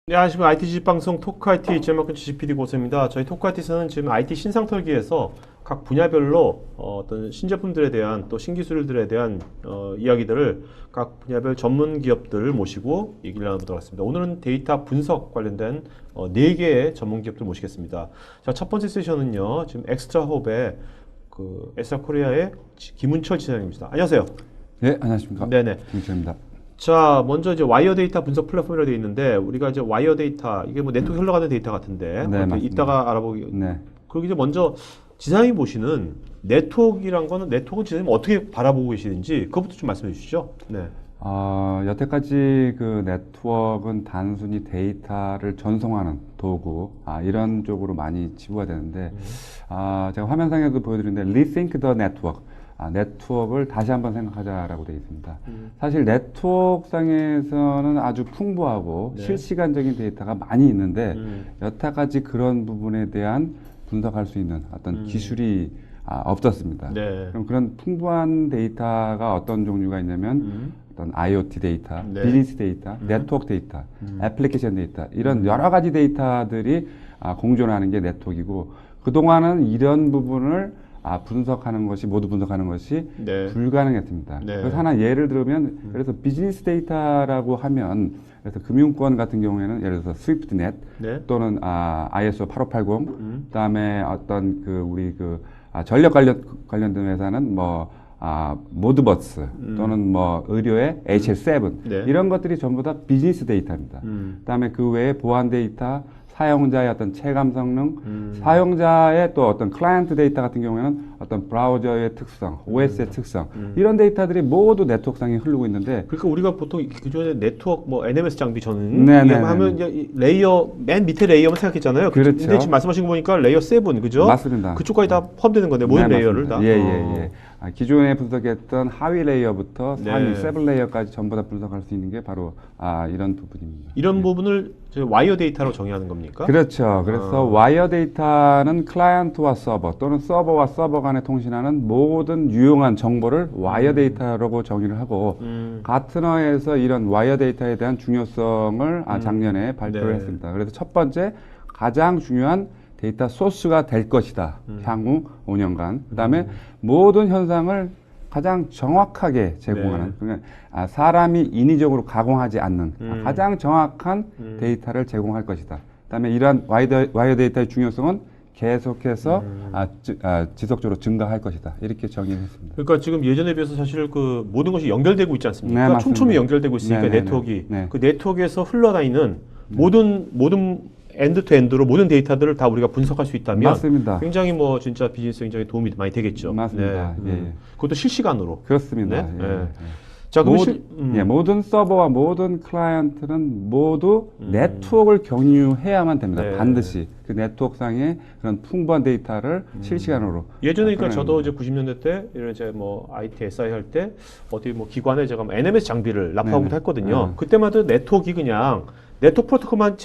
네, 안녕하십니까. IT 방송 토크 IT 제목은 GPD 고수입니다. 저희 토크 IT에서는 지금 IT 신상 털기에서 각 분야별로 어떤 신제품들에 대한 또 신기술들에 대한 이야기들을 각 분야별 전문 기업들을 모시고 얘기를 나눠보도록 하겠습니다. 오늘은 데이터 분석 관련된 4개의 전문 기업들 모시겠습니다. 자, 첫 번째 세션은요. 지금 엑스트라홉의 엑스트라코리아의 김은철 지사님입니다. 안녕하세요. 네, 안녕하십니까. 네네. 김철입니다. 자, 먼저 이제 와이어 데이터 분석 플랫폼이라고 되어 있는데, 우리가 이제 와이어 데이터, 이게 뭐 네트워크 흘러가는 데이터 같은데, 네, 맞습니다. 이따가 알아보기. 네. 그리고 이제 먼저 지사님이 보시는 네트워크란 거는 네트워크 지사님 어떻게 바라보고 계시는지, 그것부터 좀 말씀해 주시죠. 네. 여태까지 그 네트워크는 단순히 데이터를 전송하는 도구, 이런 쪽으로 많이 치부가 되는데, 제가 화면상에도 보여드리는데, Rethink the Network. 네트워크를 다시 한번 생각하자라고 되어 있습니다. 사실 네트워크상에서는 아주 풍부하고 네. 실시간적인 데이터가 많이 있는데 여태까지 그런 부분에 대한 분석할 수 있는 어떤 기술이 없었습니다. 네. 그럼 그런 풍부한 데이터가 어떤 종류가 있냐면 어떤 IoT 데이터, 네. 비즈니스 데이터, 네트워크 데이터, 애플리케이션 데이터 이런 여러 가지 데이터들이 공존하는 게 네트워크이고 그동안은 이런 부분을 분석하는 것이 모두 분석하는 것이 네. 불가능했습니다. 네. 그래서 하나 예를 들면 그래서 비즈니스 데이터라고 하면 그래서 금융권 같은 경우에는 예를 들어서 스위프트넷 네. 또는 ISO 8580 그다음에 어떤 우리 전력 관련된 회사는 모드버스 또는 의료의 HL7 네. 이런 것들이 전부 다 비즈니스 데이터입니다. 그다음에 그 외에 보안 데이터 사용자의 어떤 체감 성능, 사용자의 또 어떤 클라이언트 데이터 같은 경우에는 어떤 브라우저의 특성, OS의 특성, 이런 데이터들이 모두 네트워크상에 흐르고 있는데 그러니까 우리가 보통 그전에 네트워크 NMS 장비 저는 네네네네. 이게 하면 이제 이 레이어 맨 밑에 레이어만 생각했잖아요. 그렇죠. 근데 지금 말씀하신 거 보니까 레이어 7 그죠? 맞습니다. 그쪽까지 다 포함되는 건데 모든 네, 레이어를 맞습니다. 다. 예. 기존에 분석했던 하위 레이어부터 상위 네. 세븐 레이어까지 전부 다 분석할 수 있는 게 바로 이런 부분입니다. 이런 부분을 저희 와이어 데이터로 정의하는 겁니까? 그렇죠. 그래서 와이어 데이터는 클라이언트와 서버 또는 서버와 서버 간에 통신하는 모든 유용한 정보를 와이어 데이터라고 정의를 하고 가트너에서 이런 와이어 데이터에 대한 중요성을 작년에 발표를 네. 했습니다. 그래서 첫 번째 가장 중요한 데이터 소스가 될 것이다. 향후 5년간. 그다음에 모든 현상을 가장 정확하게 제공하는 네. 그러니까 사람이 인위적으로 가공하지 않는 가장 정확한 데이터를 제공할 것이다. 그다음에 이러한 와이어 데이터의 중요성은 계속해서 지속적으로 증가할 것이다. 이렇게 정의를 했습니다. 그러니까 지금 예전에 비해서 사실 그 모든 것이 연결되고 있지 않습니까? 네, 맞습니다. 촘촘히 연결되고 있으니까 네네네. 네트워크가 네. 그 네트워크에서 흘러다니는 모든 엔드 투 엔드로 모든 데이터들을 다 우리가 분석할 수 있다면 맞습니다. 굉장히 진짜 비즈니스에 굉장히 도움이 많이 되겠죠. 맞습니다. 네. 예. 그것도 실시간으로. 그렇습니다. 네. 예. 네. 자, 그럼 모든 서버와 모든 클라이언트는 모두 네트워크를 경유해야만 됩니다. 네. 반드시 그 네트워크상의 그런 풍부한 데이터를 실시간으로. 예전에 그러니까 저도 이제 90년대 때 이런 이제 IT SI 할 때 어디 기관에 제가 NMS 장비를 납품하고도 네네. 했거든요. 그때마다 네트워크 그냥 네트워크 프로토콜만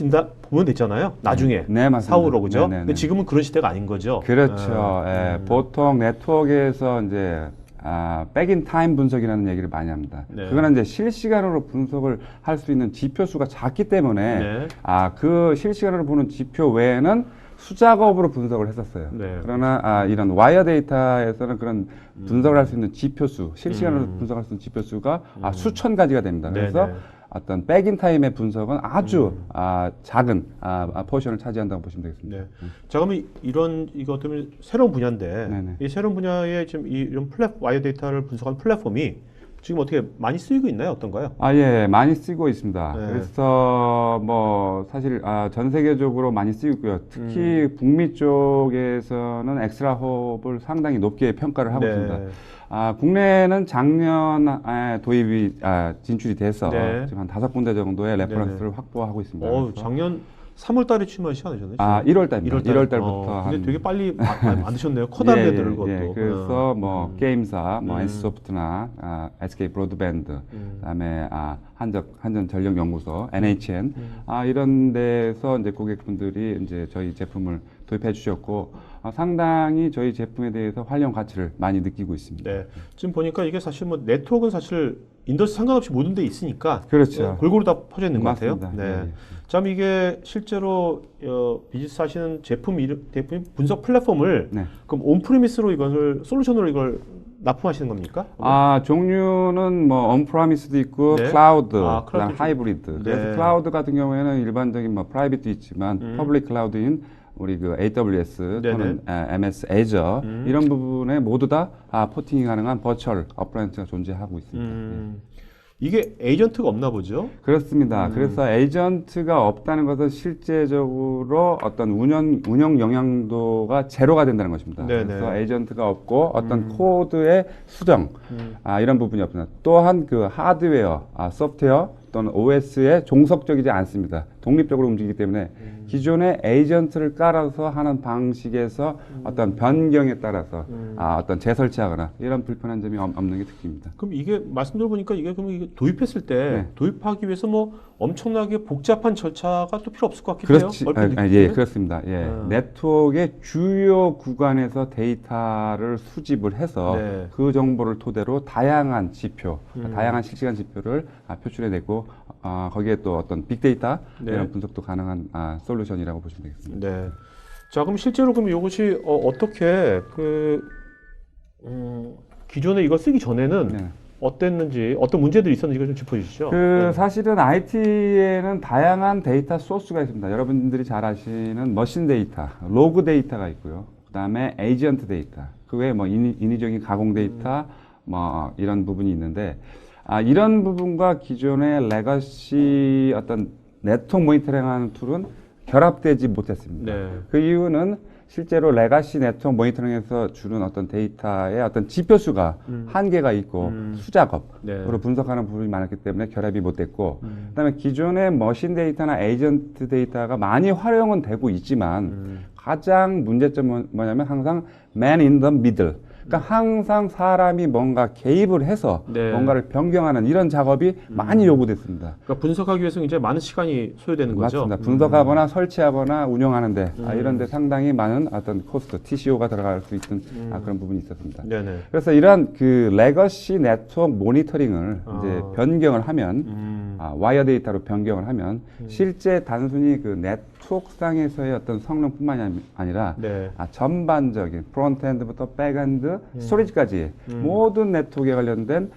보면 됐잖아요. 나중에 네, 맞습니다. 사후로 그죠? 네네네. 근데 지금은 그런 시대가 아닌 거죠. 그렇죠. 보통 네트워크에서 이제 백인 타임 분석이라는 얘기를 많이 합니다. 네. 그거는 이제 실시간으로 분석을 할 수 있는 지표 수가 작기 때문에 네. 그 실시간으로 보는 지표 외에는 수작업으로 분석을 했었어요. 네. 그러나 이런 와이어 데이터에서는 그런 분석을 할 수 있는 지표 수, 실시간으로 분석할 수 있는 지표 수가 수천 가지가 됩니다. 그래서 네. 어떤 백인 타임의 분석은 아주 작은 포션을 차지한다고 보시면 되겠습니다. 네. 자, 그러면 이것들은 새로운 분야인데 네네. 이 새로운 분야에 지금 이런 와이어 데이터를 분석하는 플랫폼이 지금 어떻게 많이 쓰이고 있나요? 어떤가요? 예, 많이 쓰고 있습니다. 네. 그래서 사실 전 세계적으로 많이 쓰고 있고요. 특히 북미 쪽에서는 엑스트라홉을 상당히 높게 평가를 하고 네. 있습니다. 국내는 작년에 도입이 진출이 돼서 네. 지금 한 5군데 정도의 레퍼런스를 확보하고 있습니다. 그래서 작년 3월 달에 출마하지 않으셨나요? 1월 달입니다. 1월 달부터 근데 한 되게 빨리 만드셨네요. 커다란 애들을 그것도. 그래서 게임사, NC소프트나 SK 브로드밴드, 그다음에 한전 전력 연구소, NHN 이런 데서 이제 고객분들이 이제 저희 제품을 도입해 주셨고 상당히 저희 제품에 대해서 활용 가치를 많이 느끼고 있습니다. 네. 지금 보니까 이게 사실 네트워크는 사실 인더스트리 상관없이 모든 데 있으니까 그렇죠. 골고루 다 퍼져 있는 것 맞습니다. 같아요. 네. 예, 예. 참 이게 실제로 비즈니스 하시는 제품 분석 플랫폼을 네. 그럼 온프리미스로 이걸 솔루션으로 이걸 납품하시는 겁니까? 종류는 뭐 언프라미스도 있고 네. 클라우드, 클라우드 그다음 좀- 하이브리드. 네. 그래서 클라우드 같은 경우에는 일반적인 뭐 프라이빗도 있지만 퍼블릭 클라우드인 우리 그 AWS 네네. 또는 MS Azure 이런 부분에 모두 다 포팅이 가능한 버추얼 어플라이언스가 존재하고 있습니다. 예. 이게 에이전트가 없나 보죠? 그렇습니다. 그래서 에이전트가 없다는 것은 실제적으로 어떤 운영 영향도가 제로가 된다는 것입니다. 네네. 그래서 에이전트가 없고 어떤 코드의 수정, 이런 부분이 없습니다. 또한 그 하드웨어, 소프트웨어 또는 OS에 종속적이지 않습니다. 독립적으로 움직이기 때문에 기존의 에이전트를 깔아서 하는 방식에서 어떤 변경에 따라서 어떤 재설치하거나 이런 불편한 점이 없는 게 특징입니다. 그럼 이게 말씀 들어보니까 이게 그러면 이게 도입했을 때 네. 도입하기 위해서 뭐 엄청나게 복잡한 절차가 또 필요 없을 것 같기도 해요. 그렇지, 얼핏 예, 느끼기에는. 그렇습니다. 예. 네트워크의 주요 구간에서 데이터를 수집을 해서 네. 그 정보를 토대로 다양한 지표, 다양한 실시간 지표를 표출해내고 거기에 또 어떤 빅데이터 네. 이런 분석도 가능한 솔루션이라고 보시면 되겠습니다. 네. 자, 그럼 실제로 그럼 이것이 어떻게 기존에 이거 쓰기 전에는 네. 어땠는지 어떤 문제들이 있었는지 이걸 좀 짚어주시죠. 네. 사실은 IT에는 다양한 데이터 소스가 있습니다. 여러분들이 잘 아시는 머신 데이터, 로그 데이터가 있고요. 그 다음에 에이전트 데이터, 그 외에 뭐 인위적인 가공 데이터, 뭐 이런 부분이 있는데, 이런 부분과 기존의 레거시 어떤 네트워크 모니터링하는 툴은 결합되지 못했습니다. 네. 그 이유는 실제로 레가시 네트워크 모니터링에서 주는 어떤 데이터의 어떤 지표수가 한계가 있고 수작업으로 네. 분석하는 부분이 많았기 때문에 결합이 못 됐고 그다음에 기존의 머신 데이터나 에이전트 데이터가 많이 활용은 되고 있지만 가장 문제점은 뭐냐면 항상 man in the middle, 그러니까 항상 사람이 뭔가 개입을 해서 네. 뭔가를 변경하는 이런 작업이 많이 요구됐습니다. 그러니까 분석하기 위해서 굉장히 많은 시간이 소요되는 거죠. 맞습니다. 분석하거나 설치하거나 운영하는데 이런데 상당히 많은 어떤 코스트, TCO가 들어갈 수 있는 그런 부분이 있었습니다. 네네. 그래서 이런 그 레거시 네트워크 모니터링을 이제 변경을 하면 와이어 데이터로 변경을 하면 실제 단순히 그 네트워크상에서의 어떤 성능뿐만이 아니라 네. 전반적인 프론트엔드부터 백엔드, 스토리지까지 모든 네트워크에 관련된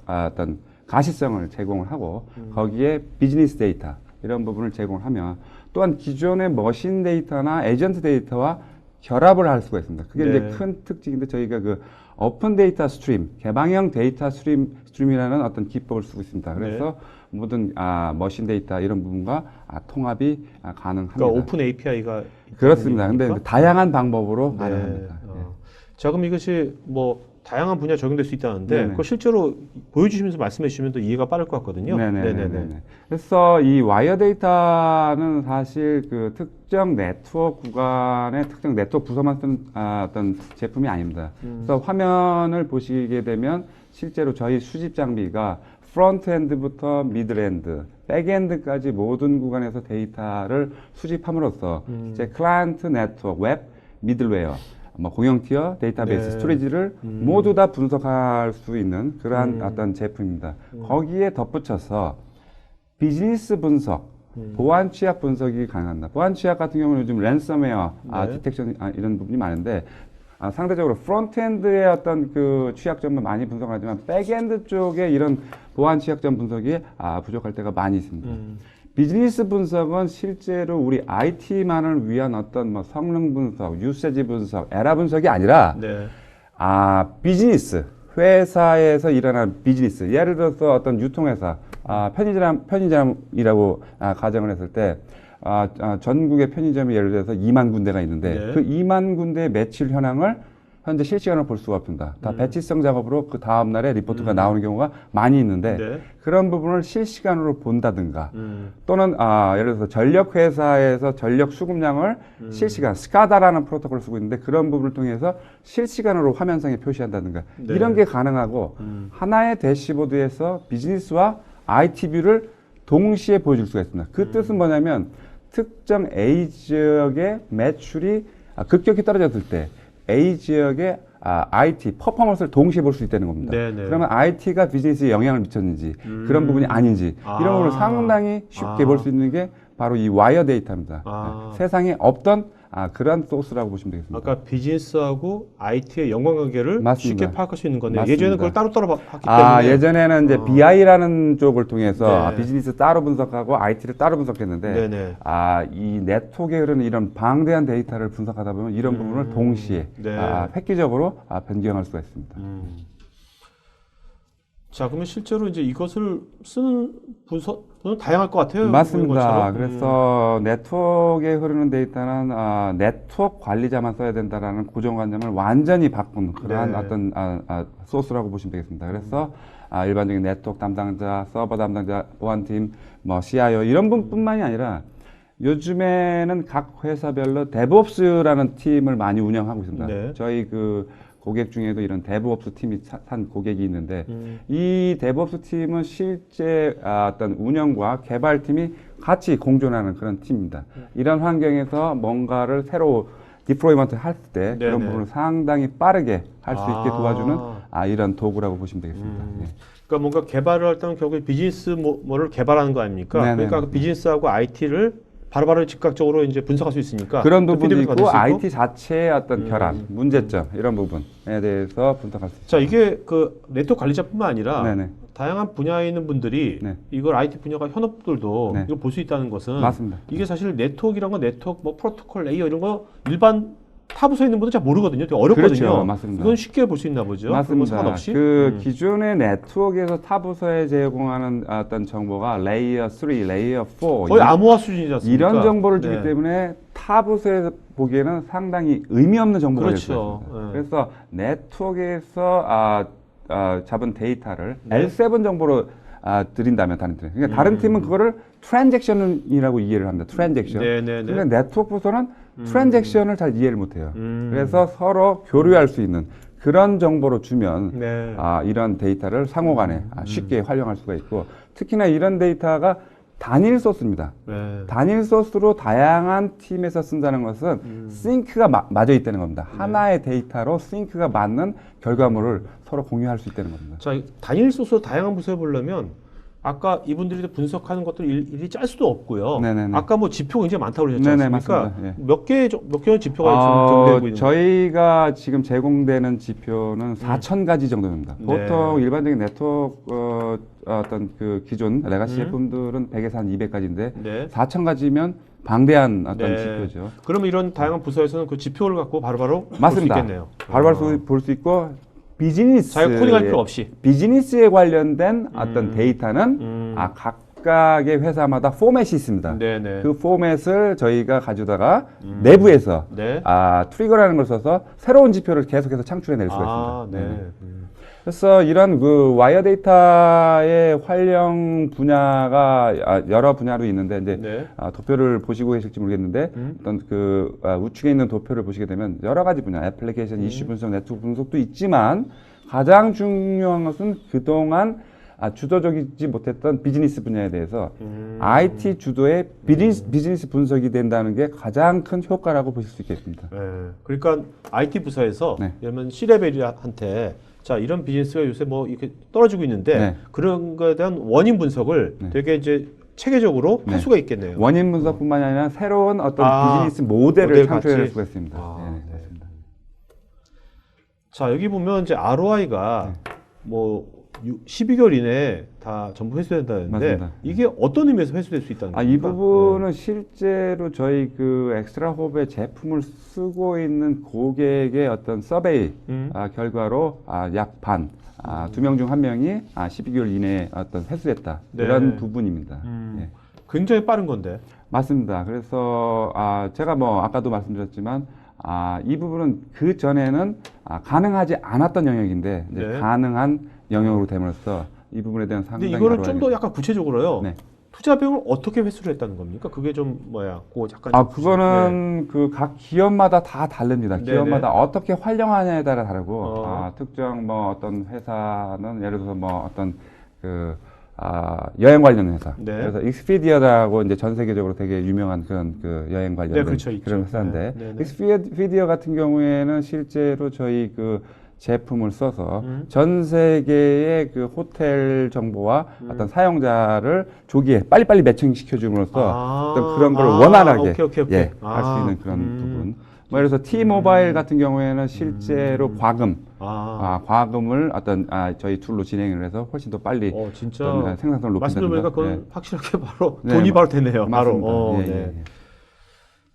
어떤 가시성을 제공을 하고 거기에 비즈니스 데이터 이런 부분을 제공하면 또한 기존의 머신 데이터나 에이전트 데이터와 결합을 할 수가 있습니다. 그게 네. 이제 큰 특징인데 저희가 그 오픈 데이터 스트림, 개방형 데이터 스트림이라는 어떤 기법을 쓰고 있습니다. 그래서 모든 머신 데이터 이런 부분과 통합이 가능합니다. 그러니까 오픈 API가 그렇습니다. 근데 다양한 방법으로 가능합니다. 자, 그럼 이것이 뭐 다양한 분야 적용될 수 있다는데 네네. 그거 실제로 보여주시면서 말씀해 주시면 더 이해가 빠를 것 같거든요. 네네네. 그래서 이 와이어 데이터는 사실 그 특정 네트워크 구간의 특정 네트워크 부서만 쓴 어떤 제품이 아닙니다. 그래서 화면을 보시게 되면 실제로 저희 수집 장비가 프론트엔드부터 미들엔드, 백엔드까지 모든 구간에서 데이터를 수집함으로써 이제 클라이언트 네트워크, 웹, 미들웨어, 뭐 공용 티어, 데이터베이스, 네. 스토리지를 모두 다 분석할 수 있는 그러한 어떤 제품입니다. 거기에 덧붙여서 비즈니스 분석, 보안 취약 분석이 가능합니다. 보안 취약 같은 경우는 요즘 랜섬웨어, 디텍션 이런 부분이 많은데 상대적으로 프론트엔드의 어떤 그 취약점은 많이 분석하지만 백엔드 쪽에 이런 보안 취약점 분석이 부족할 때가 많이 있습니다. 비즈니스 분석은 실제로 우리 IT만을 위한 어떤 뭐 성능 분석, 유세지 분석, 에러 분석이 아니라 네. 비즈니스, 회사에서 일어나는 비즈니스. 예를 들어서 어떤 유통회사, 편의점이라고 가정을 했을 때 전국의 편의점이 예를 들어서 2만 군데가 있는데 네. 그 2만 군데의 매출 현황을 현재 실시간으로 볼 수가 없습니다. 다 배치성 작업으로 그 다음 날에 리포트가 나오는 경우가 많이 있는데 네. 그런 부분을 실시간으로 본다든가 또는 예를 들어서 전력 회사에서 전력 수급량을 실시간 스카다라는 프로토콜을 쓰고 있는데 그런 부분을 통해서 실시간으로 화면상에 표시한다든가 네. 이런 게 가능하고 하나의 대시보드에서 비즈니스와 IT 뷰를 동시에 보여줄 수가 있습니다. 그 뜻은 뭐냐면 특정 A 지역의 매출이 급격히 떨어졌을 때 A 지역의 IT 퍼포먼스를 동시에 볼 수 있다는 겁니다. 네네. 그러면 IT가 비즈니스에 영향을 미쳤는지 그런 부분이 아닌지 이런 부분을 상당히 쉽게 볼 수 있는 게 바로 이 와이어 데이터입니다. 네. 세상에 없던 그런 소스라고 보시면 되겠습니다. 아까 비즈니스하고 IT의 연관관계를 맞습니다. 쉽게 파악할 수 있는 거네요. 맞습니다. 예전에는 그걸 따로따로 했기 때문에. 예전에는 이제 BI라는 쪽을 통해서 네. 비즈니스 따로 분석하고 IT를 따로 분석했는데 네네. 이 네트워크에 흐르는 이런 방대한 데이터를 분석하다 보면 이런 부분을 동시에 네. 획기적으로 변경할 수가 있습니다. 자, 그러면 실제로 이제 이것을 쓰는 분석은 다양할 것 같아요. 맞습니다. 그래서 네트워크에 흐르는 데이터는 네트워크 관리자만 써야 된다라는 고정관념을 완전히 바꾼 그러한 네. 어떤 소스라고 보시면 되겠습니다. 그래서 일반적인 네트워크 담당자, 서버 담당자, 보안팀, 뭐 CIO 이런 분뿐만이 아니라 요즘에는 각 회사별로 DevOps라는 팀을 많이 운영하고 있습니다. 네. 저희 고객 중에도 이런 DevOps 팀이 산 고객이 있는데 이 DevOps 팀은 실제 어떤 운영과 개발팀이 같이 공존하는 그런 팀입니다. 이런 환경에서 뭔가를 새로 디플로이먼트 할 때 그런 네네. 부분을 상당히 빠르게 할 수 있게 도와주는 이런 도구라고 보시면 되겠습니다. 네. 그러니까 뭔가 개발을 할 때는 결국에 비즈니스 뭐를 개발하는 거 아닙니까? 네네. 그러니까 그 비즈니스하고 IT를 바로바로 즉각적으로 이제 분석할 수 있으니까 그런 그 부분도 피드백을 받을 있고 수 있고. IT 자체의 어떤 결함, 문제점 이런 부분에 대해서 분석할 수 있습니다. 자, 이게 그 네트워크 관리자뿐만 아니라 네네. 다양한 분야에 있는 분들이 네. 이걸 IT 분야가 현업들도 네. 이걸 볼 수 있다는 것은 맞습니다. 이게 사실 네트워크라는 건 네트워크 뭐 프로토콜 레이어 이런 거 일반 타 부서에 있는 분들 잘 모르거든요. 되게 어렵거든요. 그렇죠. 맞습니다. 이건 쉽게 볼 수 있나 보죠. 그런 거 맞습니다. 상관없이. 기존의 네트워크에서 타 부서에 제공하는 어떤 정보가 레이어 3, 레이어 4 거의 암호화 수준이지 않습니까? 이런 정보를 주기 네. 때문에 타 부서에서 보기에는 상당히 의미 없는 정보가 될 수 그렇죠. 있습니다. 네. 그래서 네트워크에서 잡은 데이터를 네. L7 정보로 드린다면 다른 팀. 그러니까 다른 팀은 그거를 트랜잭션이라고 이해를 합니다. 트랜잭션. 네네네. 근데 네트워크 부서는 트랜잭션을 잘 이해를 못해요. 그래서 서로 교류할 수 있는 그런 정보로 주면 네. 이런 데이터를 상호간에 쉽게 활용할 수가 있고 특히나 이런 데이터가 단일 소스입니다. 네. 단일 소스로 다양한 팀에서 쓴다는 것은 싱크가 맞아 있다는 겁니다. 하나의 데이터로 싱크가 맞는 결과물을 서로 공유할 수 있다는 겁니다. 자, 단일 소스로 다양한 부서에 보려면 아까 이분들이 분석하는 것들 일이 짤 수도 없고요. 네네네. 아까 뭐 지표가 굉장히 많다고 그러셨지 네네, 않습니까? 맞습니다. 예. 몇 개의 지표가 지금 제공되고 있는 저희가 지금 제공되는 지표는 4,000가지 정도입니다. 네. 보통 일반적인 네트워크 어떤 그 기존 레가시 제품들은 100에서 한 200가지인데 네. 4,000가지면 방대한 어떤 네. 지표죠. 그러면 이런 다양한 부서에서는 그 지표를 갖고 바로바로 볼 수 맞습니다. 있겠네요. 바로바로 볼 수 있고 비즈니스 자기가 코딩할 필요 없이. 비즈니스에 관련된 어떤 데이터는 각각의 회사마다 포맷이 있습니다. 네네. 그 포맷을 저희가 가져다가 내부에서 네. 트리거라는 걸 써서 새로운 지표를 계속해서 창출해낼 수가 있습니다. 네. 그래서 이런 와이어 데이터의 활용 분야가 여러 분야로 있는데 이제 네. 도표를 보시고 계실지 모르겠는데 어떤 우측에 있는 도표를 보시게 되면 여러 가지 분야, 애플리케이션, 이슈 분석, 네트워크 분석도 있지만 가장 중요한 것은 그동안 주도적이지 못했던 비즈니스 분야에 대해서 IT 주도의 비즈니스 분석이 된다는 게 가장 큰 효과라고 보실 수 있겠습니다. 네. 그러니까 IT 부서에서 네. 예를 들면 C레벨한테 자, 이런 비즈니스가 요새 뭐 이렇게 떨어지고 있는데 네. 그런 거에 대한 원인 분석을 되게 이제 체계적으로 할 수가 있겠네요. 원인 분석뿐만이 아니라 새로운 어떤 비즈니스 모델 모델을 창출해낼 같이? 수가 있습니다. 아, 네, 네. 맞습니다. 자, 여기 보면 이제 ROI가 뭐 12개월 이내에 다 전부 회수된다는데 맞습니다. 이게 어떤 의미에서 회수될 수 있다는 겁니까? 이 부분은 실제로 저희 엑스트라 홉의 제품을 쓰고 있는 고객의 어떤 서베이 결과로 약 반, 2명 중 1명이 12개월 이내에 어떤 회수됐다. 네. 이런 부분입니다. 예. 굉장히 빠른 건데. 맞습니다. 그래서 제가 뭐 아까도 말씀드렸지만 이 부분은 그 전에는 가능하지 않았던 영역인데 이제 네. 가능한 영역으로 됨으로써 이 부분에 대한 근데 상당히 이거를 좀 더 약간 구체적으로요. 네. 투자 비용을 어떻게 회수를 했다는 겁니까? 그게 좀 그거 잠깐 좀 그거는 각 기업마다 다 다릅니다. 네네. 기업마다 어떻게 활용하냐에 따라 다르고 어. 특정 뭐 어떤 회사는 예를 들어서 뭐 어떤 여행 관련 회사. 네. 그래서 익스피디어라고 이제 전 세계적으로 되게 유명한 그런 그 여행 관련된 네, 그렇죠, 있죠. 그런 회사인데 네, 네, 네. 익스피디어 같은 경우에는 실제로 저희 그 제품을 써서 전 세계의 그 호텔 정보와 어떤 사용자를 조기에 빨리빨리 매칭시켜 줌으로써 어떤 그런 걸 원활하게 오케이. 예, 할 수 있는 그런 부분. 뭐 그래서 T-모바일 같은 경우에는 실제로 과금을 어떤 저희 툴로 진행을 해서 훨씬 더 빨리 진짜 어떤 생산성을 높인다든가. 말씀 들으니까 그건 확실하게 바로 네, 돈이 바로 되네요. 맞습니다. 바로. 예, 네. 예, 예.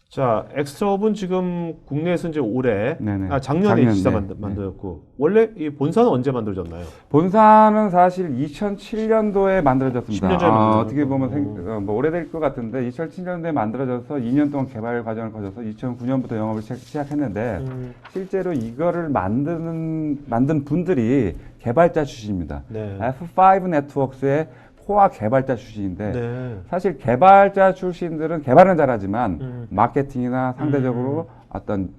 자, 엑스트라업은 지금 국내에서 이제 올해, 네네. 작년에 시사 네, 만들었고, 원래 이 본사는 언제 만들어졌나요? 본사는 사실 2007년도에 만들어졌습니다. 10년 전에 만들어졌고. 어떻게 보면 뭐 오래될 것 같은데 2007년도에 만들어져서 2년 동안 개발 과정을 거쳐서 2009년부터 영업을 시작했는데 실제로 이거를 만든 분들이 개발자 출신입니다. 네. F5 네트워크스의 코어 개발자 출신인데 네. 사실 개발자 출신들은 개발은 잘하지만 마케팅이나 상대적으로 어떤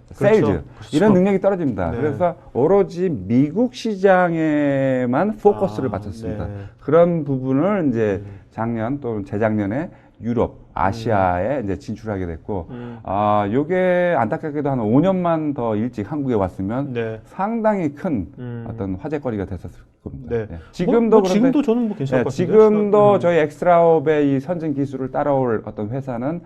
세일즈 그렇죠. 이런 능력이 떨어집니다. 네. 그래서 오로지 미국 시장에만 포커스를 맞췄습니다. 네. 그런 부분을 이제 작년 또는 재작년에 유럽, 아시아에 이제 진출하게 됐고, 요게 안타깝게도 한 5년만 더 일찍 한국에 왔으면 네. 상당히 큰 어떤 화제거리가 됐었을 겁니다. 네. 네. 지금도 그런데 지금도 저는 뭐 괜찮을 네, 것 같은데요. 지금도 저희 엑스트라업의 이 선진 기술을 따라올 어떤 회사는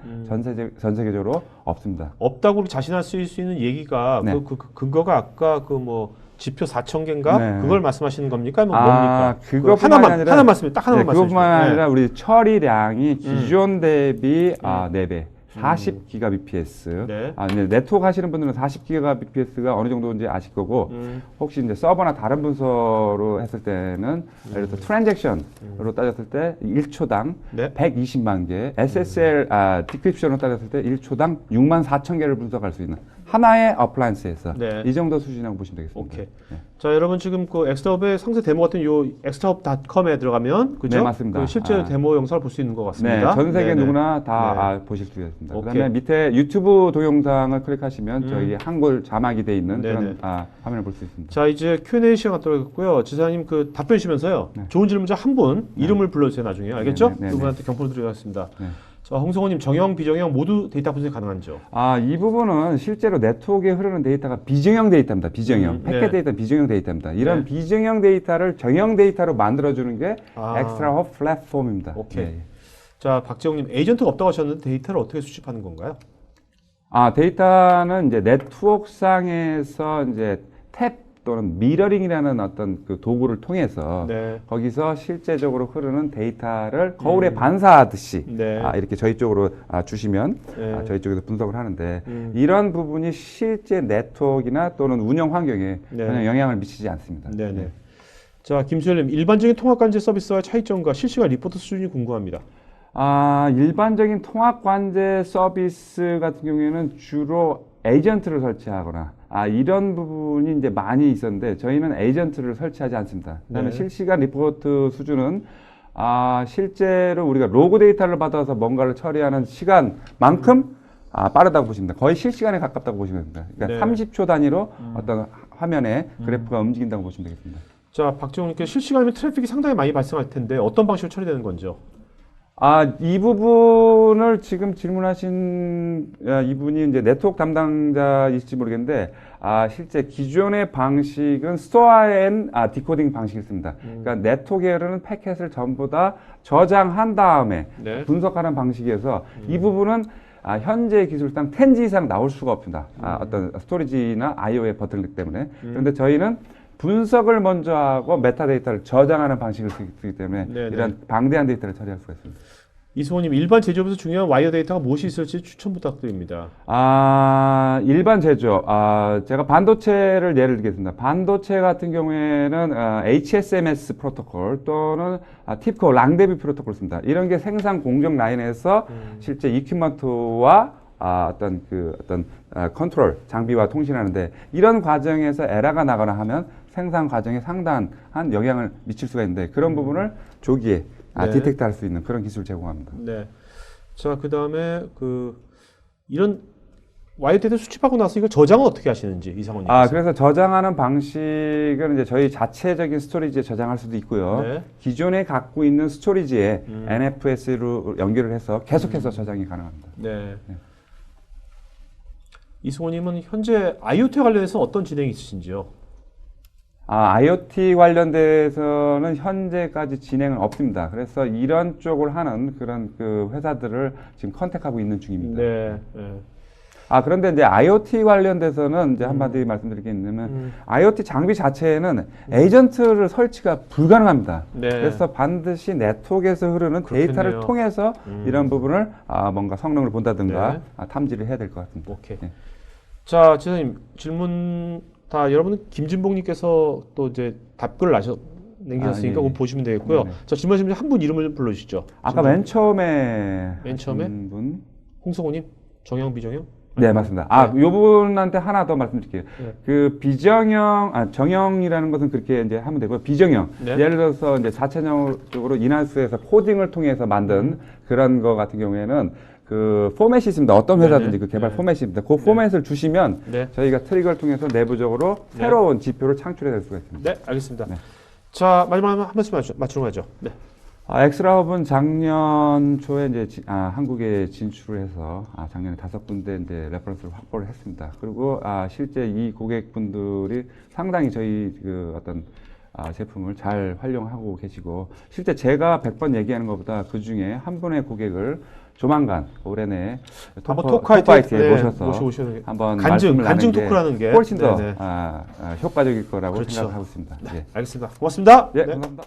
전 세계적으로 없습니다. 없다고 자신할 수 있는 얘기가 네. 그 근거가 아까 그 뭐 지표 4,000개인가 네. 그걸 말씀하시는 겁니까? 뭐 뭡니까? 그것뿐만이 아니라 하나 말씀해 딱 하나만 말씀해 그것뿐만 주세요. 아니라 우리 처리량이 기존 대비 4배. 40GBps. 네. 이제 네트워크 하시는 분들은 40GBps가 어느 정도인지 아실 거고, 혹시 이제 서버나 다른 문서로 했을 때는, 예를 들어서 트랜잭션으로 따졌을 때 1초당 네. 120만 개, SSL, 디크립션으로 따졌을 때 1초당 6만 4천 개를 분석할 수 있는 하나의 어플라이언스에서 네. 이 정도 수준이라고 보시면 되겠습니다. 오케이. 네. 자, 여러분 지금 그 엑스트라업의 상세 데모 같은 요 엑스트라업닷컴에 들어가면 그죠? 네, 맞습니다. 그 실제 데모 영상을 볼 수 있는 것 같습니다. 네, 전 세계 네네. 누구나 다 네. 보실 수 있습니다. 오케이. 그다음에 밑에 유튜브 동영상을 클릭하시면 저희 한글 자막이 돼 있는 네네. 그런 화면을 볼 수 있습니다. 자, 이제 Q&A 시간 갖도록 하겠고요. 지사님 그 답변 주시면서요. 좋은 질문자 한 분 이름을 불러주세요 나중에. 알겠죠? 네. 그분한테 경포를 드리겠습니다. 네. 자, 홍성호님 정형, 비정형 모두 데이터 분석이 가능한죠? 이 부분은 실제로 네트워크에 흐르는 데이터가 비정형 데이터입니다. 비정형. 패켓 네. 데이터 비정형 데이터입니다. 이런 네. 비정형 데이터를 정형 데이터로 만들어주는 게 아. 엑스트라허브 플랫폼입니다. 오케이. 네. 자, 박재홍님 에이전트가 없다고 하셨는데 데이터를 어떻게 수집하는 건가요? 데이터는 이제 네트워크상에서 이제 탭 또는 미러링이라는 어떤 그 도구를 통해서 네. 거기서 실제적으로 흐르는 데이터를 거울에 반사하듯이 네. 이렇게 저희 쪽으로 주시면 네. 저희 쪽에서 분석을 하는데 이런 부분이 실제 네트워크나 또는 운영 환경에 네. 전혀 영향을 미치지 않습니다. 네네. 자, 김수열님 일반적인 통합관제 서비스와 차이점과 실시간 리포트 수준이 궁금합니다. 일반적인 통합관제 서비스 같은 경우에는 주로 에이전트를 설치하거나 이런 부분이 이제 많이 있었는데 저희는 에이전트를 설치하지 않습니다. 그다음에 네. 실시간 리포트 수준은 실제로 우리가 로그 데이터를 받아서 뭔가를 처리하는 시간만큼 빠르다고 보시면 됩니다. 거의 실시간에 가깝다고 보시면 됩니다. 그러니까 네. 30초 단위로 어떤 화면에 그래프가 움직인다고 보시면 되겠습니다. 자, 박재홍님께 실시간이면 트래픽이 상당히 많이 발생할 텐데 어떤 방식으로 처리되는 건지요? 이 부분을 지금 질문하신 이분이 이제 네트워크 담당자이실지 모르겠는데, 실제 기존의 방식은 스토어 앤 디코딩 방식을 씁니다. 그러니까 네트워크에 흐르는 패켓을 전부 다 저장한 다음에 네. 분석하는 방식이어서 이 부분은 현재 기술상 10G 이상 나올 수가 없습니다. 어떤 스토리지나 IO의 버틀넥 때문에. 그런데 저희는 분석을 먼저 하고 메타데이터를 저장하는 방식을 쓰기 때문에 네네. 이런 방대한 데이터를 처리할 수가 있습니다. 이승호님 일반 제조업에서 중요한 와이어 데이터가 무엇이 있을지 추천 부탁드립니다. 일반 제조. 제가 반도체를 예를 들겠습니다. 반도체 같은 경우에는 HSMS 프로토콜 또는 팁코 랑데비 프로토콜을 씁니다. 이런 게 생산 공정 라인에서 실제 이퀴먼트와 어떤 컨트롤 장비와 통신하는데 이런 과정에서 에러가 나거나 하면 생산 과정에 상당한 영향을 미칠 수가 있는데 그런 부분을 조기에 네. 디텍트 할 수 있는 그런 기술을 제공합니다. 네. 자, 그다음에 이런 와이어티드 수집하고 나서 이거 저장은 어떻게 하시는지 이상원님. 그래서 저장하는 방식은 이제 저희 자체적인 스토리지에 저장할 수도 있고요. 네. 기존에 갖고 있는 스토리지에 NFS로 연결을 해서 계속해서 저장이 가능합니다. 네. 이승호님은 현재 IoT 관련해서 어떤 진행이 있으신지요? IoT 관련돼서는 현재까지 진행은 없습니다. 그래서 이런 쪽을 하는 그런 그 회사들을 지금 컨택하고 있는 중입니다. 네. 그런데 이제 IoT 관련돼서는 이제 한마디 말씀드릴 게 있냐면 IoT 장비 자체에는 에이전트를 설치가 불가능합니다. 네. 그래서 반드시 네트워크에서 흐르는 그렇겠네요. 데이터를 통해서 이런 부분을 뭔가 성능을 본다든가 네. 탐지를 해야 될 것 같습니다. 오케이. 네. 자, 지사님 질문 다 여러분은 김진봉님께서 또 이제 답글을 남기셨으니까 예, 그거 예. 보시면 되겠고요. 네네. 자, 질문하시면 한 분 이름을 좀 불러주시죠. 아까 맨 처음에 맨 처음에? 하신 분? 홍성호님, 정영 비정영. 네, 맞습니다. 요 분한테 하나 더 말씀드릴게요. 네. 그 비정형, 정형이라는 것은 그렇게 이제 하면 되고요. 비정형. 네. 예를 들어서 이제 자체적으로 인하수에서 코딩을 통해서 만든 그런 거 같은 경우에는 그 포맷이 있습니다. 어떤 회사든지 네네. 그 개발 네. 포맷이 있습니다. 그 포맷을 주시면 네. 저희가 트리거를 통해서 내부적으로 네. 새로운 지표를 창출해 낼 수가 있습니다. 네, 알겠습니다. 네. 자, 마지막 한 말씀 맞추는 거죠. 네. 엑스라업은 작년 초에 이제 한국에 진출을 해서 작년에 5군데 이제 레퍼런스를 확보를 했습니다. 그리고 실제 이 고객분들이 상당히 저희 그 어떤 제품을 잘 활용하고 계시고 실제 제가 100번 얘기하는 것보다 그 중에 한 분의 고객을 조만간 올해 내에 한번 토크아이티에 모셔서 모셔야 한번 간증 말씀을 토크라는 게 훨씬 더 네네. 효과적일 거라고 그렇죠. 생각하고 있습니다. 네, 예. 알겠습니다. 고맙습니다. 예, 네. 감사합니다.